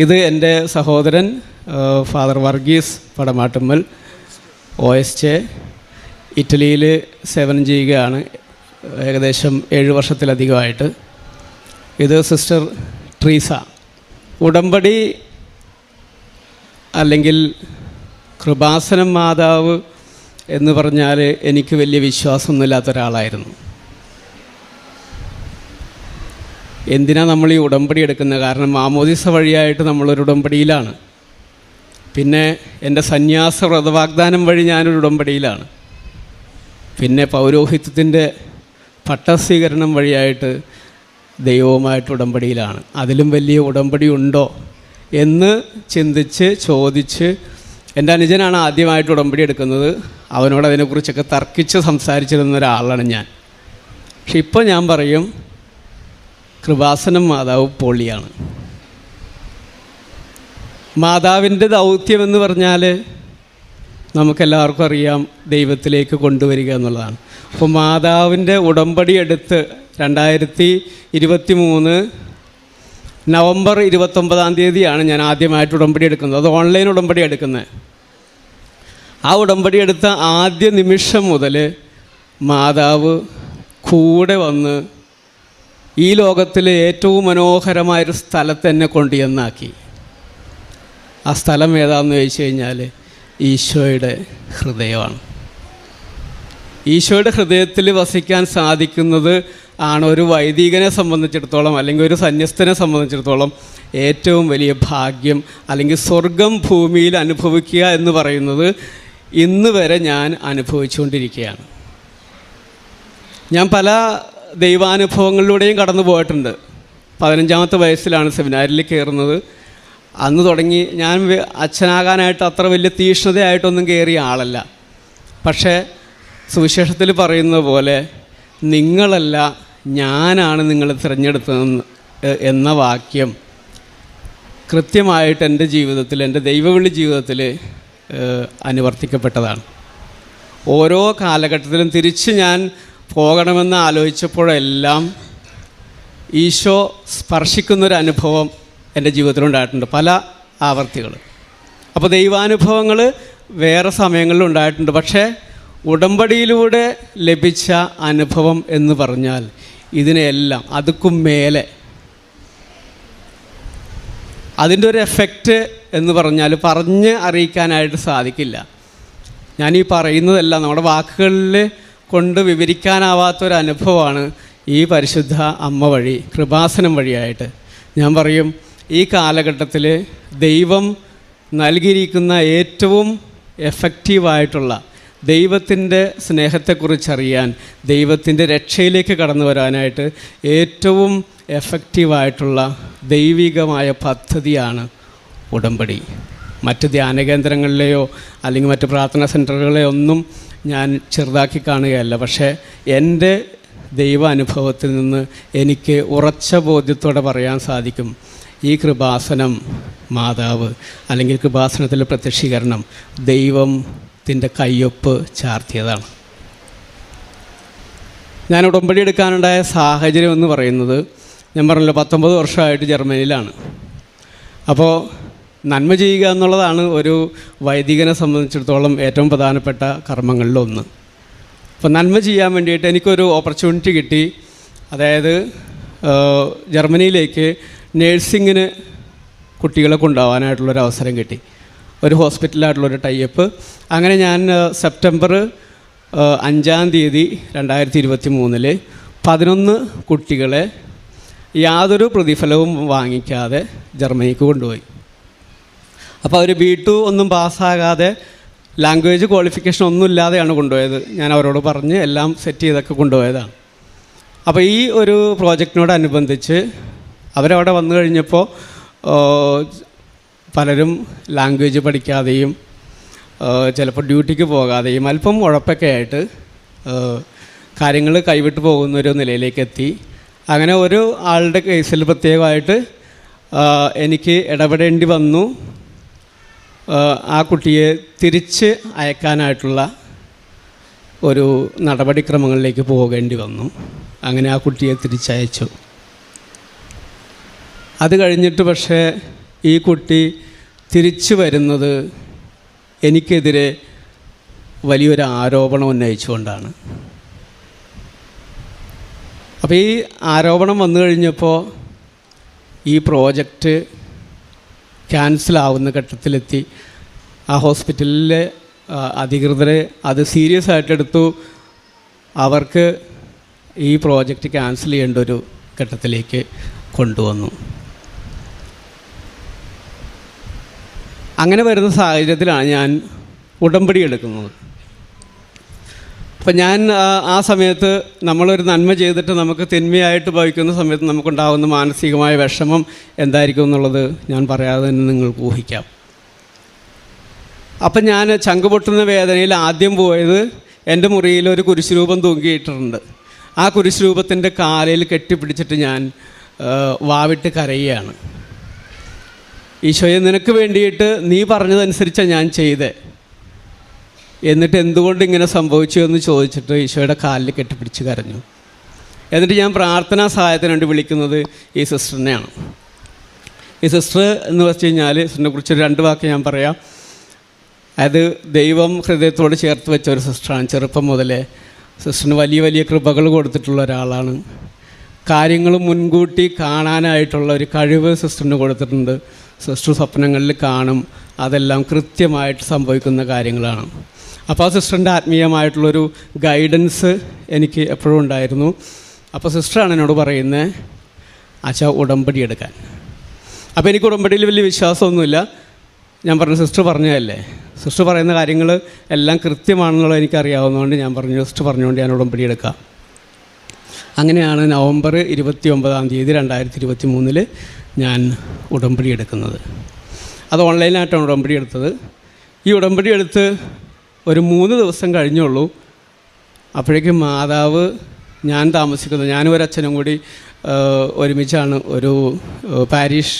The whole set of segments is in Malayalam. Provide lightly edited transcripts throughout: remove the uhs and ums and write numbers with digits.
ഇത് എൻ്റെ സഹോദരൻ ഫാദർ വർഗീസ് പടമാട്ടുമ്മൽ OSJ ഇറ്റലിയിൽ സേവനം ചെയ്യുകയാണ് ഏകദേശം 7 വർഷത്തിലധികമായിട്ട്. ഇത് സിസ്റ്റർ ട്രീസ. ഉടമ്പടി അല്ലെങ്കിൽ കൃപാസനം മാതാവ് എന്ന് പറഞ്ഞാൽ എനിക്ക് വലിയ വിശ്വാസമൊന്നുമില്ലാത്ത ഒരാളായിരുന്നു. എന്തിനാണ് നമ്മൾ ഈ ഉടമ്പടി എടുക്കുന്നത്? കാരണം മാമോദിസ വഴിയായിട്ട് നമ്മളൊരു ഉടമ്പടിയിലാണ്. പിന്നെ എൻ്റെ സന്യാസ വ്രതവാഗ്ദാനം വഴി ഞാനൊരു ഉടമ്പടിയിലാണ്. പിന്നെ പൗരോഹിത്യത്തിൻ്റെ പട്ടസ്വീകരണം വഴിയായിട്ട് ദൈവവുമായിട്ട് ഉടമ്പടിയിലാണ്. അതിലും വലിയ ഉടമ്പടി ഉണ്ടോ എന്ന് ചിന്തിച്ച് ചോദിച്ച് എൻ്റെ അനുജനാണ് ആദ്യമായിട്ട് ഉടമ്പടി എടുക്കുന്നത്. അവനോട് അതിനെക്കുറിച്ചൊക്കെ തർക്കിച്ച് സംസാരിച്ചിരുന്ന ഒരാളാണ് ഞാൻ. പക്ഷെ ഇപ്പോൾ ഞാൻ പറയും കൃപാസനം മാതാവ് പൊളിയാണ്. മാതാവിൻ്റെ ദൗത്യമെന്ന് പറഞ്ഞാൽ നമുക്കെല്ലാവർക്കും അറിയാം, ദൈവത്തിലേക്ക് കൊണ്ടുവരിക എന്നുള്ളതാണ്. അപ്പോൾ മാതാവിൻ്റെ ഉടമ്പടി എടുത്ത് 2023 നവംബർ 29 ഞാൻ ആദ്യമായിട്ട് ഉടമ്പടി എടുക്കുന്നത്. അത് ഓൺലൈൻ ഉടമ്പടി എടുക്കുന്നത്. ആ ഉടമ്പടി എടുത്ത ആദ്യ നിമിഷം മുതൽ മാതാവ് കൂടെ വന്ന് ഈ ലോകത്തിലെ ഏറ്റവും മനോഹരമായൊരു സ്ഥലത്ത് എന്നെ കൊണ്ടുചെന്നാക്കി. ആ സ്ഥലം ഏതാണെന്ന് ചോദിച്ചു കഴിഞ്ഞാൽ ഈശോയുടെ ഹൃദയമാണ്. ഈശോയുടെ ഹൃദയത്തിൽ വസിക്കാൻ സാധിക്കുന്നത് ആണ് ഒരു വൈദികനെ സംബന്ധിച്ചിടത്തോളം അല്ലെങ്കിൽ ഒരു സന്യസ്തനെ സംബന്ധിച്ചിടത്തോളം ഏറ്റവും വലിയ ഭാഗ്യം. അല്ലെങ്കിൽ സ്വർഗം ഭൂമിയിൽ അനുഭവിക്കുക എന്ന് പറയുന്നത് ഇന്ന് വരെ ഞാൻ അനുഭവിച്ചുകൊണ്ടിരിക്കുകയാണ്. ഞാൻ പല ദൈവാനുഭവങ്ങളിലൂടെയും കടന്നു പോയിട്ടുണ്ട്. 15ാമത്തെ വയസ്സിലാണ് സെമിനാരിൽ കയറുന്നത്. അന്ന് തുടങ്ങി ഞാൻ അച്ഛനാകാനായിട്ട് അത്ര വലിയ തീക്ഷ്ണതയായിട്ടൊന്നും കയറിയ ആളല്ല. പക്ഷേ സുവിശേഷത്തിൽ പറയുന്നത് പോലെ നിങ്ങളല്ല ഞാനാണ് നിങ്ങൾ തിരഞ്ഞെടുത്തതെന്ന് എന്ന വാക്യം കൃത്യമായിട്ട് എൻ്റെ ജീവിതത്തിൽ, എൻ്റെ ദൈവവിളി ജീവിതത്തിൽ അനുവർത്തിക്കപ്പെട്ടതാണ്. ഓരോ കാലഘട്ടത്തിലും തിരിച്ച് ഞാൻ പോകണമെന്ന് ആലോചിച്ചപ്പോഴെല്ലാം ഈശോ സ്പർശിക്കുന്നൊരനുഭവം എൻ്റെ ജീവിതത്തിലുണ്ടായിട്ടുണ്ട്, പല ആവർത്തികൾ. അപ്പോൾ ദൈവാനുഭവങ്ങൾ വേറെ സമയങ്ങളിലുണ്ടായിട്ടുണ്ട്. പക്ഷേ ഉടമ്പടിയിലൂടെ ലഭിച്ച അനുഭവം എന്ന് പറഞ്ഞാൽ ഇതിനെല്ലാം അതുക്കും മേലെ അതിൻ്റെ ഒരു എഫക്റ്റ് എന്ന് പറഞ്ഞാൽ പറഞ്ഞ് അറിയിക്കാനായിട്ട് സാധിക്കില്ല. ഞാനീ പറയുന്നതെല്ലാം നമ്മുടെ വാക്കുകളിൽ കൊണ്ട് വിവരിക്കാനാവാത്തൊരനുഭവമാണ് ഈ പരിശുദ്ധ അമ്മ വഴി, കൃപാസനം വഴിയായിട്ട്. ഞാൻ പറയും, ഈ കാലഘട്ടത്തിൽ ദൈവം നൽകിയിരിക്കുന്ന ഏറ്റവും എഫക്റ്റീവായിട്ടുള്ള ദൈവത്തിൻ്റെ സ്നേഹത്തെക്കുറിച്ചറിയാൻ, ദൈവത്തിൻ്റെ രക്ഷയിലേക്ക് കടന്നു വരാനായിട്ട് ഏറ്റവും എഫക്റ്റീവായിട്ടുള്ള ദൈവികമായ പദ്ധതിയാണ് ഉടമ്പടി. മറ്റ് ധ്യാനകേന്ദ്രങ്ങളിലെയോ അല്ലെങ്കിൽ മറ്റ് പ്രാർത്ഥനാ സെൻറ്ററുകളെയോ ഒന്നും ഞാൻ ചെറുതാക്കി കാണുകയല്ല. പക്ഷേ എൻ്റെ ദൈവ അനുഭവത്തിൽ നിന്ന് എനിക്ക് ഉറച്ച ബോധ്യത്തോടെ പറയാൻ സാധിക്കും, ഈ കൃപാസനം മാതാവ് അല്ലെങ്കിൽ കൃപാസനത്തിലെ പ്രത്യക്ഷീകരണം ദൈവത്തിൻ്റെ കയ്യൊപ്പ് ചാർത്തിയതാണ്. ഞാൻ ഉടമ്പടി എടുക്കാനുണ്ടായ സാഹചര്യം എന്ന് പറയുന്നത്, ഞാൻ പറഞ്ഞല്ലോ 19 വർഷമായിട്ട് ജർമ്മനിയിലാണ്. അപ്പോൾ നന്മ ചെയ്യുക എന്നുള്ളതാണ് ഒരു വൈദികനെ സംബന്ധിച്ചിടത്തോളം ഏറ്റവും പ്രധാനപ്പെട്ട കർമ്മങ്ങളിലൊന്ന്. അപ്പോൾ നന്മ ചെയ്യാൻ വേണ്ടിയിട്ട് എനിക്കൊരു ഓപ്പർച്യൂണിറ്റി കിട്ടി. അതായത് ജർമ്മനിയിലേക്ക് നേഴ്സിങ്ങിന് കുട്ടികളെ കൊണ്ടുപോകാനായിട്ടുള്ളൊരു അവസരം കിട്ടി. ഒരു ഹോസ്പിറ്റലായിട്ടുള്ളൊരു ടൈപ്പ്. അങ്ങനെ ഞാൻ സെപ്റ്റംബർ 5 2023 11 കുട്ടികളെ യാതൊരു പ്രതിഫലവും വാങ്ങിക്കാതെ ജർമ്മനിക്ക് കൊണ്ടുപോയി. അപ്പോൾ അവർ B2 ഒന്നും പാസ്സാകാതെ ലാംഗ്വേജ് ക്വാളിഫിക്കേഷൻ ഒന്നും ഇല്ലാതെയാണ് കൊണ്ടുപോയത്. ഞാൻ അവരോട് പറഞ്ഞ് എല്ലാം സെറ്റ് ചെയ്തൊക്കെ കൊണ്ടുപോയതാണ്. അപ്പോൾ ഈ ഒരു പ്രോജക്റ്റിനോടനുബന്ധിച്ച് അവരവിടെ വന്നു കഴിഞ്ഞപ്പോൾ പലരും ലാംഗ്വേജ് പഠിക്കാതെയും ചിലപ്പോൾ ഡ്യൂട്ടിക്ക് പോകാതെയും അല്പം ഉഴപ്പൊക്കെ ആയിട്ട് കാര്യങ്ങൾ കൈവിട്ട് പോകുന്നൊരു നിലയിലേക്ക് എത്തി. അങ്ങനെ ഒരു ആളുടെ കേസിൽ പ്രത്യേകമായിട്ട് എനിക്ക് ഇടപെടേണ്ടി വന്നു. ആ കുട്ടിയെ തിരിച്ച് അയക്കാനായിട്ടുള്ള ഒരു നടപടിക്രമങ്ങളിലേക്ക് പോകേണ്ടി വന്നു. അങ്ങനെ ആ കുട്ടിയെ തിരിച്ചയച്ചു. അത് കഴിഞ്ഞിട്ട് പക്ഷേ ഈ കുട്ടി തിരിച്ചു വരുന്നത് എനിക്കെതിരെ വലിയൊരു ആരോപണം ഉന്നയിച്ചുകൊണ്ടാണ്. അപ്പോൾ ഈ ആരോപണം വന്നു കഴിഞ്ഞപ്പോൾ ഈ പ്രോജക്റ്റ് ക്യാൻസലാവുന്ന ഘട്ടത്തിലെത്തി. ആ ഹോസ്പിറ്റലിലെ അധികൃതരെ അത് സീരിയസ് ആയിട്ടെടുത്തു. അവർക്ക് ഈ പ്രോജക്റ്റ് ക്യാൻസൽ ചെയ്യേണ്ട ഒരു ഘട്ടത്തിലേക്ക് കൊണ്ടുവന്നു. അങ്ങനെ വരുന്ന സാഹചര്യത്തിലാണ് ഞാൻ ഉടമ്പടി എടുക്കുന്നത്. അപ്പം ഞാൻ ആ സമയത്ത് നമ്മളൊരു നന്മ ചെയ്തിട്ട് നമുക്ക് തിന്മയായിട്ട് ഭവിക്കുന്ന സമയത്ത് നമുക്കുണ്ടാകുന്ന മാനസികമായ വിഷമം എന്തായിരിക്കും എന്നുള്ളത് ഞാൻ പറയാതെ തന്നെ നിങ്ങൾക്ക് ഊഹിക്കാം. അപ്പം ഞാൻ ചങ്ക് പൊട്ടുന്ന വേദനയിൽ ആദ്യം പോയത് എൻ്റെ മുറിയിൽ ഒരു കുരിശുരൂപം തൂങ്ങിയിട്ടുണ്ട്. ആ കുരിശുരൂപത്തിൻ്റെ കാലിൽ കെട്ടിപ്പിടിച്ചിട്ട് ഞാൻ വാവിട്ട് കരയുകയാണ്. ഈശോയെ, നിനക്ക് വേണ്ടിയിട്ട് നീ പറഞ്ഞതനുസരിച്ചാണ് ഞാൻ ചെയ്തേ, എന്നിട്ട് എന്തുകൊണ്ട് ഇങ്ങനെ സംഭവിച്ചു എന്ന് ചോദിച്ചിട്ട് ഈശോയുടെ കാലിൽ കെട്ടിപ്പിടിച്ച് കരഞ്ഞു. എന്നിട്ട് ഞാൻ പ്രാർത്ഥനാ സഹായത്തിന് വേണ്ടി വിളിക്കുന്നത് ഈ സിസ്റ്ററിനെയാണ്. ഈ സിസ്റ്റർ എന്ന് വെച്ച് കഴിഞ്ഞാൽ സിസ്റ്ററിനെ കുറിച്ച് 2 വാക്ക് ഞാൻ പറയാം. അത് ദൈവം ഹൃദയത്തോട് ചേർത്ത് വെച്ച ഒരു സിസ്റ്ററാണ്. ചെറുപ്പം മുതലേ സിസ്റ്ററിന് വലിയ വലിയ കൃപകൾ കൊടുത്തിട്ടുള്ള ഒരാളാണ്. കാര്യങ്ങൾ മുൻകൂട്ടി കാണാനായിട്ടുള്ള ഒരു കഴിവ് സിസ്റ്ററിന് കൊടുത്തിട്ടുണ്ട്. സിസ്റ്റർ സ്വപ്നങ്ങളിൽ കാണും, അതെല്ലാം കൃത്യമായിട്ട് സംഭവിക്കുന്ന കാര്യങ്ങളാണ്. അപ്പോൾ ആ സിസ്റ്ററിൻ്റെ ആത്മീയമായിട്ടുള്ളൊരു ഗൈഡൻസ് എനിക്ക് എപ്പോഴും ഉണ്ടായിരുന്നു. അപ്പോൾ സിസ്റ്ററാണ് എന്നോട് പറയുന്നത്, അച്ഛാ ഉടമ്പടി എടുക്കാൻ. അപ്പോൾ എനിക്ക് ഉടമ്പടിയിൽ വലിയ വിശ്വാസമൊന്നുമില്ല. ഞാൻ പറഞ്ഞു, സിസ്റ്റർ പറഞ്ഞതല്ലേ, സിസ്റ്റർ പറയുന്ന കാര്യങ്ങൾ എല്ലാം കൃത്യമാണെന്നുള്ളത് എനിക്കറിയാവുന്നതുകൊണ്ട് ഞാൻ പറഞ്ഞു, സിസ്റ്റർ പറഞ്ഞുകൊണ്ട് ഞാൻ ഉടമ്പടി എടുക്കാം. അങ്ങനെയാണ് നവംബർ 29 2023 ഞാൻ ഉടമ്പടി എടുക്കുന്നത്. അത് ഓൺലൈനായിട്ടാണ് ഉടമ്പടി എടുത്തത്. ഈ ഉടമ്പടി എടുത്ത് ഒരു 3 ദിവസം കഴിഞ്ഞുള്ളൂ. അപ്പോഴേക്കും മാതാവ്, ഞാൻ താമസിക്കുന്നത്, ഞാനും ഒരച്ഛനും കൂടി ഒരുമിച്ചാണ് ഒരു പാരിഷ്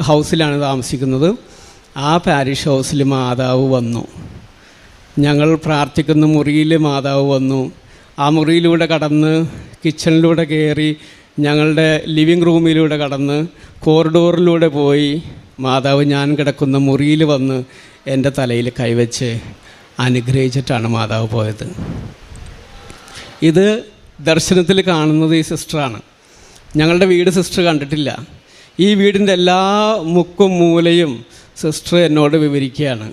ഹൗസിലാണ് താമസിക്കുന്നത്. ആ പാരിഷ് ഹൗസിൽ മാതാവ് വന്നു. ഞങ്ങൾ പ്രാർത്ഥിക്കുന്ന മുറിയിൽ മാതാവ് വന്നു. ആ മുറിയിലൂടെ കടന്ന് കിച്ചണിലൂടെ കയറി ഞങ്ങളുടെ ലിവിങ് റൂമിലൂടെ കടന്ന് കോറിഡോറിലൂടെ പോയി മാതാവ് ഞാൻ കിടക്കുന്ന മുറിയിൽ വന്ന് എൻ്റെ തലയിൽ കൈവച്ച് അനുഗ്രഹിച്ചിട്ടാണ് മാതാവ് പോയത്. ഇത് ദർശനത്തിൽ കാണുന്നത് ഈ സിസ്റ്ററാണ്. ഞങ്ങളുടെ വീട് സിസ്റ്റർ കണ്ടിട്ടില്ല. ഈ വീടിൻ്റെ എല്ലാ മുക്കും മൂലയും സിസ്റ്റർ എന്നോട് വിവരിക്കുകയാണ്,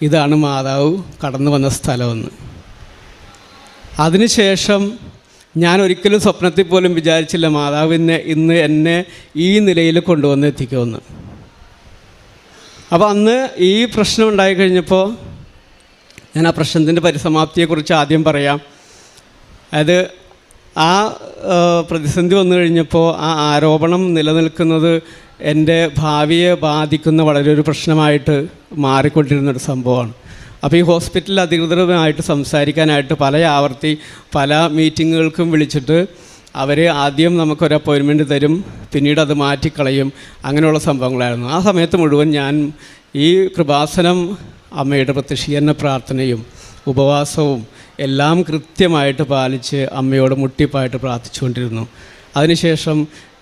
ഇതാണ് മാതാവ് കടന്നു വന്ന സ്ഥലമെന്ന്. അതിനുശേഷം ഞാൻ ഒരിക്കലും സ്വപ്നത്തിൽ പോലും വിചാരിച്ചില്ല മാതാവിനെ ഇന്ന് എന്നെ ഈ നിലയിൽ കൊണ്ടുവന്ന് എത്തിക്കുമെന്ന്. അപ്പോൾ അന്ന് ഈ പ്രശ്നം ഉണ്ടായിക്കഴിഞ്ഞപ്പോൾ ഞാൻ ആ പ്രശ്നത്തിൻ്റെ പരിസമാപ്തിയെക്കുറിച്ച് ആദ്യം പറയാം. അത് ആ പ്രതിസന്ധി വന്നു കഴിഞ്ഞപ്പോൾ ആ ആരോപണം നിലനിൽക്കുന്നത് എൻ്റെ ഭാവിയെ ബാധിക്കുന്ന വളരെ ഒരു പ്രശ്നമായിട്ട് മാറിക്കൊണ്ടിരുന്നൊരു സംഭവമാണ്. അപ്പോൾ ഈ ഹോസ്പിറ്റൽ അധികൃതരുമായിട്ട് സംസാരിക്കാനായിട്ട് പല മീറ്റിങ്ങുകൾക്കും വിളിച്ചിട്ട് അവർ ആദ്യം നമുക്കൊരു അപ്പോയിൻമെൻറ്റ് തരും, പിന്നീട് അത് മാറ്റിക്കളയും, അങ്ങനെയുള്ള സംഭവങ്ങളായിരുന്നു. ആ സമയത്ത് മുഴുവൻ ഞാൻ ഈ കൃപാസനം അമ്മയുടെ പ്രത്യക്ഷീകരണ പ്രാർത്ഥനയും ഉപവാസവും എല്ലാം കൃത്യമായിട്ട് പാലിച്ച് അമ്മയോട് മുട്ടിപ്പായിട്ട് പ്രാർത്ഥിച്ചുകൊണ്ടിരുന്നു. അതിനുശേഷം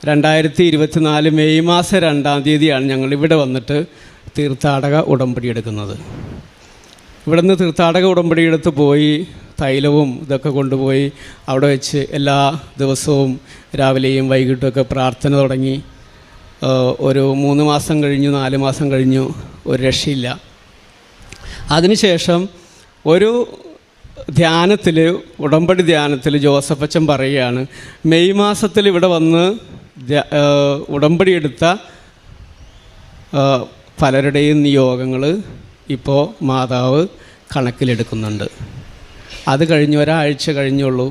2024 മെയ് മാസം 2-ാം തീയതിയാണ് ഞങ്ങളിവിടെ വന്നിട്ട് തീർത്ഥാടക ഉടമ്പടി എടുക്കുന്നത്. ഇവിടെ നിന്ന് തീർത്ഥാടക ഉടമ്പടി എടുത്ത് പോയി തൈലവും ഇതൊക്കെ കൊണ്ടുപോയി അവിടെ വെച്ച് എല്ലാ ദിവസവും രാവിലെയും വൈകിട്ടുമൊക്കെ പ്രാർത്ഥന തുടങ്ങി. ഒരു 3 മാസം കഴിഞ്ഞു, 4 മാസം കഴിഞ്ഞു, ഒരു രക്ഷയില്ല. അതിനുശേഷം ഒരു ധ്യാനത്തിൽ, ഉടമ്പടി ധ്യാനത്തിൽ ജോസഫച്ചൻ പറയുകയാണ്, മെയ് മാസത്തിൽ ഇവിടെ വന്ന് ഉടമ്പടി എടുത്ത പലരുടെയും നിയോഗങ്ങൾ ഇപ്പോൾ മാതാവ് കണക്കിലെടുക്കുന്നുണ്ട്. അത് കഴിഞ്ഞ് ഒരാഴ്ച കഴിഞ്ഞുള്ളൂ.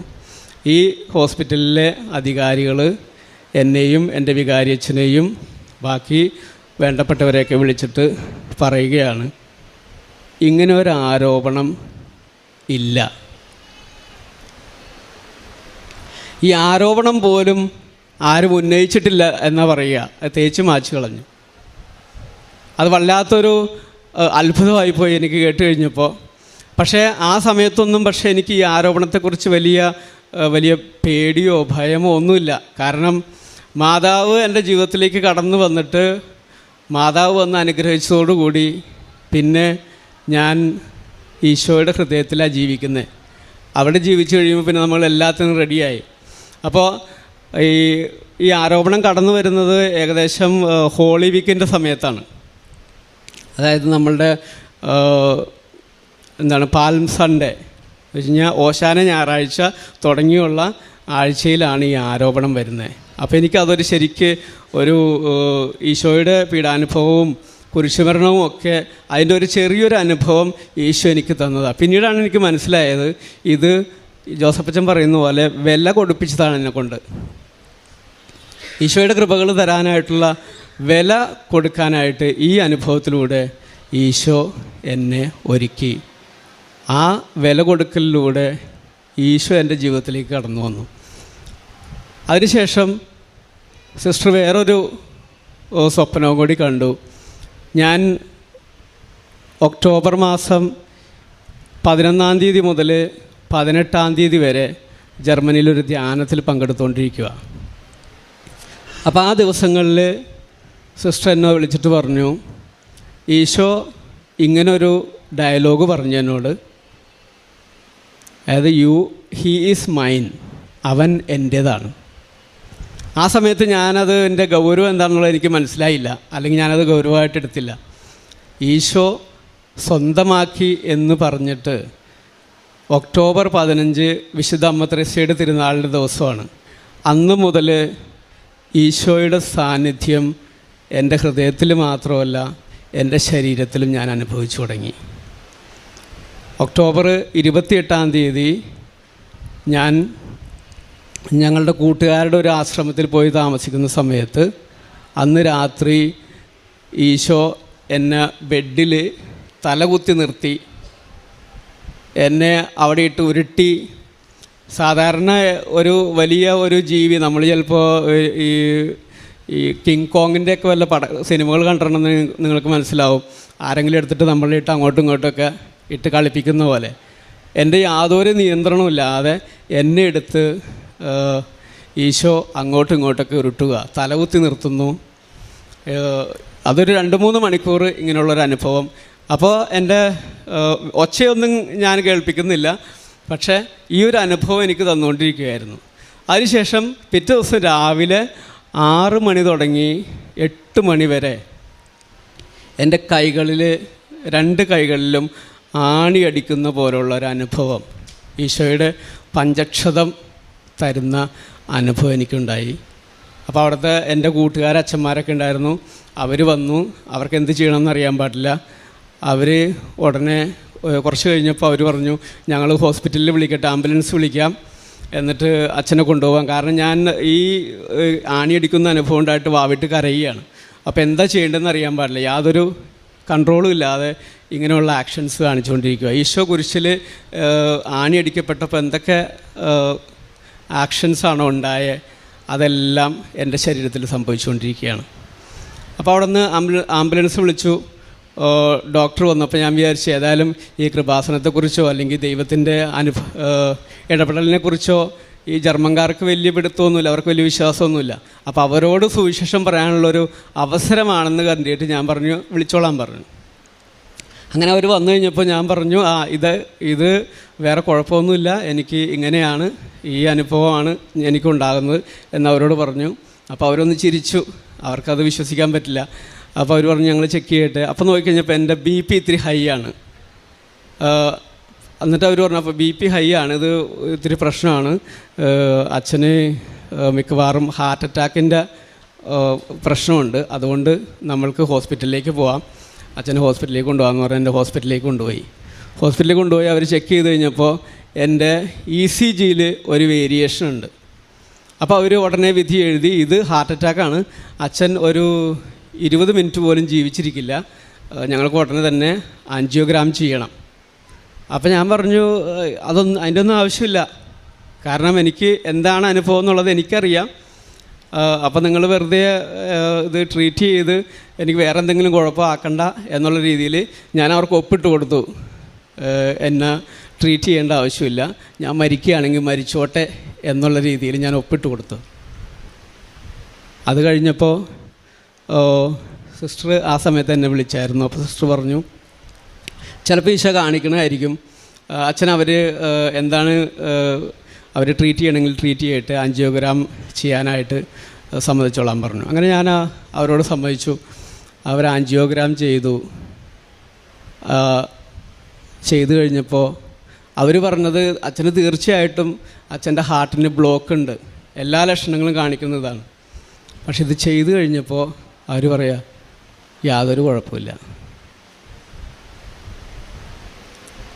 ഈ ഹോസ്പിറ്റലിലെ അധികാരികൾ എന്നെയും എൻ്റെ വികാരിയച്ഛനെയും ബാക്കി വേണ്ടപ്പെട്ടവരെയൊക്കെ വിളിച്ചിട്ട് പറയുകയാണ്, ഇങ്ങനെ ഒരു ആരോപണം ഇല്ല. ഈ ആരോപണം പോലും ആരും ഉന്നയിച്ചിട്ടില്ല എന്നാ പറയുക. അത് തേച്ച് മാച്ച് കളഞ്ഞു. അത് വല്ലാത്തൊരു അത്ഭുതമായിപ്പോയി എനിക്ക് കേട്ട് കഴിഞ്ഞപ്പോൾ. പക്ഷേ ആ സമയത്തൊന്നും എനിക്ക് ഈ ആരോപണത്തെക്കുറിച്ച് വലിയ പേടിയോ ഭയമോ ഒന്നുമില്ല. കാരണം മാതാവ് എൻ്റെ ജീവിതത്തിലേക്ക് കടന്നു വന്നിട്ട് മാതാവ് വന്ന് അനുഗ്രഹിച്ചതോടുകൂടി പിന്നെ ഞാൻ ഈശോയുടെ ഹൃദയത്തിലാണ് ജീവിക്കുന്നത്. അവിടെ ജീവിച്ചു കഴിയുമ്പോൾ പിന്നെ നമ്മൾ എല്ലാത്തിനും റെഡിയായി. അപ്പോൾ ഈ ആരോപണം കടന്നു വരുന്നത് ഏകദേശം ഹോളി വീക്കിൻ്റെ സമയത്താണ്. അതായത് നമ്മളുടെ പാൽം സൺഡേ എന്ന് വെച്ച് കഴിഞ്ഞാൽ ഓശാന ഞായറാഴ്ച തുടങ്ങിയുള്ള ആഴ്ചയിലാണ് ഈ ആരോപണം വരുന്നത്. അപ്പോൾ എനിക്കതൊരു ശരിക്ക് ഒരു ഈശോയുടെ പീഡാനുഭവവും കുരിശുമരണവും ഒക്കെ അതിൻ്റെ ഒരു ചെറിയൊരു അനുഭവം ഈശോ എനിക്ക് തന്നതാണ്. പിന്നീടാണ് എനിക്ക് മനസ്സിലായത് ഇത് ജോസഫച്ചൻ പറയുന്ന പോലെ വില കൊടുപ്പിച്ചതാണ് എന്നെക്കൊണ്ട്. ഈശോയുടെ കൃപകൾ തരാനായിട്ടുള്ള വില കൊടുക്കാനായിട്ട് ഈ അനുഭവത്തിലൂടെ ഈശോ എന്നെ ഒരുക്കി. ആ വില കൊടുക്കലിലൂടെ ഈശോ എൻ്റെ ജീവിതത്തിലേക്ക് കടന്നു വന്നു. അതിനുശേഷം സിസ്റ്റർ വേറൊരു സ്വപ്നവും കൂടി കണ്ടു. ഞാൻ ഒക്ടോബർ മാസം 11-ാം തീയതി മുതൽ 18-ാം തീയതി വരെ ജർമ്മനിയിലൊരു ധ്യാനത്തിൽ പങ്കെടുത്തുകൊണ്ടിരിക്കുക. അപ്പോൾ ആ ദിവസങ്ങളിൽ സിസ്റ്റർ എന്നെ വിളിച്ചിട്ട് പറഞ്ഞു, ഈശോ ഇങ്ങനൊരു ഡയലോഗ് പറഞ്ഞു എന്നോട്, അതായത് ഹീ ഈസ് മൈൻ, അവൻ എൻ്റേതാണ്. ആ സമയത്ത് ഞാനത് എൻ്റെ ഗൗരവം എന്താണെന്നുള്ളത് എനിക്ക് മനസ്സിലായില്ല, അല്ലെങ്കിൽ ഞാനത് ഗൗരവമായിട്ട് എടുത്തില്ല. ഈശോ സ്വന്തമാക്കി എന്ന് പറഞ്ഞിട്ട് ഒക്ടോബർ 15 വിശുദ്ധ അമ്മ ത്രേസ്യയുടെ തിരുനാളിൻ്റെ ദിവസമാണ്. അന്ന് മുതൽ ഈശോയുടെ സാന്നിധ്യം എൻ്റെ ഹൃദയത്തിൽ മാത്രമല്ല എൻ്റെ ശരീരത്തിലും ഞാൻ അനുഭവിച്ചു തുടങ്ങി. ഒക്ടോബർ 28-ാം തീയതി ഞാൻ ഞങ്ങളുടെ കൂട്ടുകാരുടെ ഒരു ആശ്രമത്തിൽ പോയി താമസിക്കുന്ന സമയത്ത് അന്ന് രാത്രി ഈശോ എന്നെ ബെഡിൽ തലകുത്തി നിർത്തി എന്നെ അവിടെ ഇട്ട് ഉരുട്ടി. സാധാരണ ഒരു വലിയ ഒരു ജീവി, നമ്മൾ ചിലപ്പോൾ ഈ കിങ് കോങ്ങിൻ്റെയൊക്കെ വല്ല സിനിമകൾ കണ്ടിട്ടുണ്ടെന്ന് നിങ്ങൾക്ക് മനസ്സിലാവും. ആരെങ്കിലും എടുത്തിട്ട് നമ്മളിട്ട് അങ്ങോട്ടും ഇങ്ങോട്ടുമൊക്കെ ഇട്ട് കളിപ്പിക്കുന്ന പോലെ എൻ്റെ യാതൊരു നിയന്ത്രണമില്ലാതെ എന്നെ എടുത്ത് ഈശോ അങ്ങോട്ടും ഇങ്ങോട്ടൊക്കെ ഉരുട്ടുക, തലകുത്തി നിർത്തുന്നു. അതൊരു 2-3 മണിക്കൂർ ഇങ്ങനെയുള്ളൊരു അനുഭവം. അപ്പോൾ എൻ്റെ ഒച്ചയൊന്നും ഞാൻ കേൾപ്പിക്കുന്നില്ല, പക്ഷേ ഈ ഒരു അനുഭവം എനിക്ക് തന്നുകൊണ്ടിരിക്കുകയായിരുന്നു. അതിനുശേഷം പിറ്റേ ദിവസം രാവിലെ 6 മണി തുടങ്ങി 8 മണി വരെ എൻ്റെ കൈകളിൽ 2 കൈകളിലും ആണിയടിക്കുന്ന പോലുള്ള ഒരു അനുഭവം, ഈശോയുടെ പഞ്ചക്ഷതം തരുന്ന അനുഭവം എനിക്കുണ്ടായി. അപ്പോൾ അവിടുത്തെ എൻ്റെ അച്ഛന്മാരൊക്കെ ഉണ്ടായിരുന്നു. അവർ വന്നു. അവർക്ക് എന്ത് ചെയ്യണമെന്ന് അറിയാൻ പാടില്ല. അവർ ഉടനെ കുറച്ച് കഴിഞ്ഞപ്പോൾ അവർ പറഞ്ഞു, ഞങ്ങൾ ഹോസ്പിറ്റലിൽ വിളിക്കട്ടെ, ആംബുലൻസ് വിളിക്കാം, എന്നിട്ട് അച്ഛനെ കൊണ്ടുപോകാം. കാരണം ഞാൻ ഈ ആണിയടിക്കുന്ന അനുഭവം ഉണ്ടായിട്ട് വാവിട്ട് കരയുകയാണ്. അപ്പോൾ എന്താ ചെയ്യേണ്ടതെന്ന് അറിയാൻ പാടില്ല. യാതൊരു കൺട്രോളും ഇല്ലാതെ ഇങ്ങനെയുള്ള ആക്ഷൻസ് കാണിച്ചുകൊണ്ടിരിക്കുക. ഈശോ കുരിശിൽ ആണിയടിക്കപ്പെട്ടപ്പോൾ എന്തൊക്കെ ആക്ഷൻസാണോ ഉണ്ടായത് അതെല്ലാം എൻ്റെ ശരീരത്തിൽ സംഭവിച്ചുകൊണ്ടിരിക്കുകയാണ്. അപ്പോൾ അവിടെ നിന്ന് ആംബുലൻസ് വിളിച്ചു. ഡോക്ടർ വന്നപ്പോൾ ഞാൻ വിചാരിച്ചു ഏതായാലും ഈ കൃപാസനത്തെക്കുറിച്ചോ അല്ലെങ്കിൽ ദൈവത്തിൻ്റെ ഇടപെടലിനെക്കുറിച്ചോ ഈ ജർമ്മൻകാർക്ക് വലിയ പിടുത്തമൊന്നുമില്ല, അവർക്ക് വലിയ വിശ്വാസമൊന്നുമില്ല. അപ്പോൾ അവരോട് സുവിശേഷം പറയാനുള്ളൊരു അവസരമാണെന്ന് കണ്ടിട്ട് ഞാൻ പറഞ്ഞു വിളിച്ചോളാൻ പറഞ്ഞു. അങ്ങനെ അവർ വന്നു കഴിഞ്ഞപ്പോൾ ഞാൻ പറഞ്ഞു, ഇത് വേറെ കുഴപ്പമൊന്നുമില്ല, എനിക്ക് ഇങ്ങനെയാണ്, ഈ അനുഭവമാണ് എനിക്കുണ്ടാകുന്നത് എന്നവരോട് പറഞ്ഞു. അപ്പോൾ അവരൊന്ന് ചിരിച്ചു, അവർക്കത് വിശ്വസിക്കാൻ പറ്റില്ല. അപ്പോൾ അവർ പറഞ്ഞു ഞങ്ങൾ ചെക്ക് ചെയ്യട്ടെ. അപ്പോൾ നോക്കിക്കഴിഞ്ഞപ്പോൾ എൻ്റെ BP ഇത്തിരി ഹൈ ആണ്. എന്നിട്ട് അവർ പറഞ്ഞു അപ്പോൾ BP ഹൈ ആണ്, ഇത് ഇത്തിരി പ്രശ്നമാണ്, അച്ഛന് മിക്കവാറും ഹാർട്ട് അറ്റാക്കിൻ്റെ പ്രശ്നമുണ്ട്, അതുകൊണ്ട് നമ്മൾക്ക് ഹോസ്പിറ്റലിലേക്ക് പോവാം, അച്ഛനെ ഹോസ്പിറ്റലിലേക്ക് കൊണ്ടുപോകാമെന്ന് പറഞ്ഞാൽ എൻ്റെ ഹോസ്പിറ്റലിലേക്ക് കൊണ്ടുപോയി അവർ ചെക്ക് ചെയ്ത് കഴിഞ്ഞപ്പോൾ എൻ്റെ ECGയിൽ ഒരു വേരിയേഷൻ ഉണ്ട്. അപ്പോൾ അവർ ഉടനെ വിധി എഴുതി, ഇത് ഹാർട്ട് അറ്റാക്കാണ്, അച്ഛൻ ഒരു 20 മിനിറ്റ് പോലും ജീവിച്ചിരിക്കില്ല, ഞങ്ങൾക്ക് ഉടനെ തന്നെ ആൻജിയോഗ്രാം ചെയ്യണം. അപ്പോൾ ഞാൻ പറഞ്ഞു അതിൻ്റെ ഒന്നും ആവശ്യമില്ല, കാരണം എനിക്ക് എന്താണ് അനുഭവം എന്നുള്ളത് എനിക്കറിയാം. അപ്പോൾ നിങ്ങൾ വെറുതെ ഇത് ട്രീറ്റ് ചെയ്ത് എനിക്ക് വേറെ എന്തെങ്കിലും കുഴപ്പമാക്കണ്ട എന്നുള്ള രീതിയിൽ ഞാൻ അവർക്ക് ഒപ്പിട്ട് കൊടുത്തു. എന്നെ ട്രീറ്റ് ചെയ്യേണ്ട ആവശ്യമില്ല, ഞാൻ മരിക്കുകയാണെങ്കിൽ മരിച്ചോട്ടെ എന്നുള്ള രീതിയിൽ ഞാൻ ഒപ്പിട്ട് കൊടുത്തു. അത് കഴിഞ്ഞപ്പോൾ സിസ്റ്റർ ആ സമയത്ത് എന്നെ വിളിച്ചായിരുന്നു. അപ്പോൾ സിസ്റ്റർ പറഞ്ഞു, ചിലപ്പോൾ ഈശോ കാണിക്കണമായിരിക്കും, അച്ഛൻ അവർ എന്താണ് അവർ ട്രീറ്റ് ചെയ്യണമെങ്കിൽ ട്രീറ്റ് ചെയ്തിട്ട് ആൻജിയോഗ്രാം ചെയ്യാനായിട്ട് സമ്മതിച്ചോളാൻ പറഞ്ഞു. അങ്ങനെ ഞാൻ അവരോട് സമ്മതിച്ചു. അവർ ആൻജിയോഗ്രാം ചെയ്തു കഴിഞ്ഞപ്പോൾ അവർ പറഞ്ഞത് അച്ഛന് തീർച്ചയായിട്ടും അച്ഛൻ്റെ ഹാർട്ടിന് ബ്ലോക്ക് ഉണ്ട്, എല്ലാ ലക്ഷണങ്ങളും കാണിക്കുന്നതാണ്. പക്ഷെ ഇത് ചെയ്തു കഴിഞ്ഞപ്പോൾ അവർ പറയാ യാതൊരു കുഴപ്പമില്ല.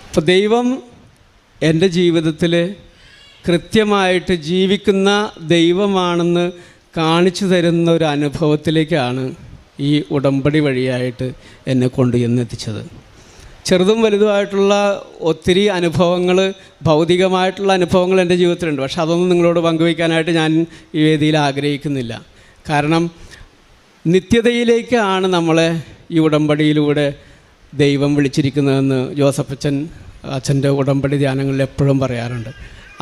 അപ്പോൾ ദൈവം എൻ്റെ ജീവിതത്തിൽ കൃത്യമായിട്ട് ജീവിക്കുന്ന ദൈവമാണെന്ന് കാണിച്ചു തരുന്ന ഒരു അനുഭവത്തിലേക്കാണ് ഈ ഉടമ്പടി വഴിയായിട്ട് എന്നെ കൊണ്ടുചെന്നെത്തിച്ചത്. ചെറുതും വലുതുമായിട്ടുള്ള ഒത്തിരി അനുഭവങ്ങൾ, ഭൗതികമായിട്ടുള്ള അനുഭവങ്ങൾ എൻ്റെ ജീവിതത്തിലുണ്ട്. പക്ഷെ അതൊന്നും നിങ്ങളോട് പങ്കുവയ്ക്കാനായിട്ട് ഞാൻ ഈ വേദിയിൽ ആഗ്രഹിക്കുന്നില്ല. കാരണം നിത്യതയിലേക്കാണ് നമ്മളെ ഈ ഉടമ്പടിയിലൂടെ ദൈവം വിളിച്ചിരിക്കുന്നതെന്ന് ജോസഫ് അച്ഛൻ്റെ ഉടമ്പടി ധ്യാനങ്ങളിൽ എപ്പോഴും പറയാറുണ്ട്.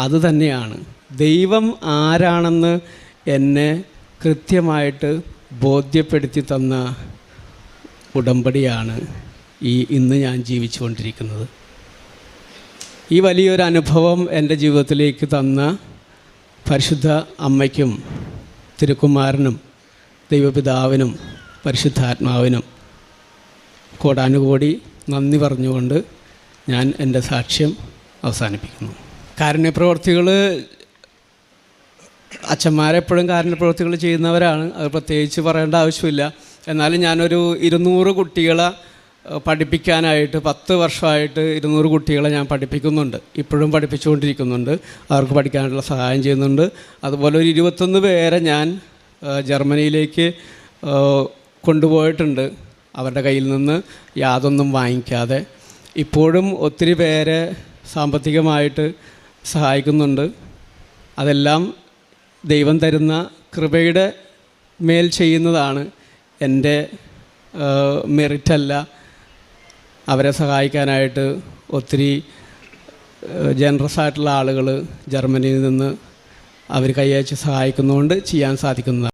അതുതന്നെയാണ് ദൈവം ആരാണെന്ന് എന്നെ കൃത്യമായിട്ട് ബോധ്യപ്പെടുത്തി തന്ന ഉടമ്പടിയാണ് ഇന്ന് ഞാൻ ജീവിച്ചുകൊണ്ടിരിക്കുന്നത്. ഈ വലിയൊരു അനുഭവം എൻ്റെ ജീവിതത്തിലേക്ക് തന്ന പരിശുദ്ധ അമ്മയ്ക്കും തിരുക്കുമാരനും ദൈവപിതാവിനും പരിശുദ്ധാത്മാവിനും കോടാനുകോടി നന്ദി പറഞ്ഞുകൊണ്ട് ഞാൻ എൻ്റെ സാക്ഷ്യം അവസാനിപ്പിക്കുന്നു. കാരുണ്യപ്രവർത്തികൾ, അച്ഛന്മാരെപ്പോഴും കാരുണ്യപ്രവർത്തികൾ ചെയ്യുന്നവരാണ്, അത് പ്രത്യേകിച്ച് പറയേണ്ട ആവശ്യമില്ല. എന്നാലും ഞാനൊരു 200 കുട്ടികളെ പഠിപ്പിക്കാനായിട്ട് 10 വർഷമായിട്ട് 200 കുട്ടികളെ ഞാൻ പഠിപ്പിക്കുന്നുണ്ട്. ഇപ്പോഴും പഠിപ്പിച്ചുകൊണ്ടിരിക്കുന്നുണ്ട്. അവർക്ക് പഠിക്കാനുള്ള സഹായം ചെയ്യുന്നുണ്ട്. അതുപോലെ ഒരു 21 പേരെ ഞാൻ ജർമ്മനിയിലേക്ക് കൊണ്ടുപോയിട്ടുണ്ട്, അവരുടെ കയ്യിൽ നിന്ന് യാതൊന്നും വാങ്ങിക്കാതെ. ഇപ്പോഴും ഒത്തിരി പേരെ സാമ്പത്തികമായിട്ട് സഹായിക്കുന്നുണ്ട്. അതെല്ലാം ദൈവം തരുന്ന കൃപയുടെ മേൽ ചെയ്യുന്നതാണ്, എൻ്റെ മെറിറ്റല്ല. അവരെ സഹായിക്കാനായിട്ട് ഒത്തിരി ജനറസ് ആയിട്ടുള്ള ആളുകൾ ജർമ്മനിയിൽ നിന്ന് അവർ കൈയച്ച് സഹായിക്കുന്നതുകൊണ്ട് ചെയ്യാൻ സാധിക്കുന്നതാണ്.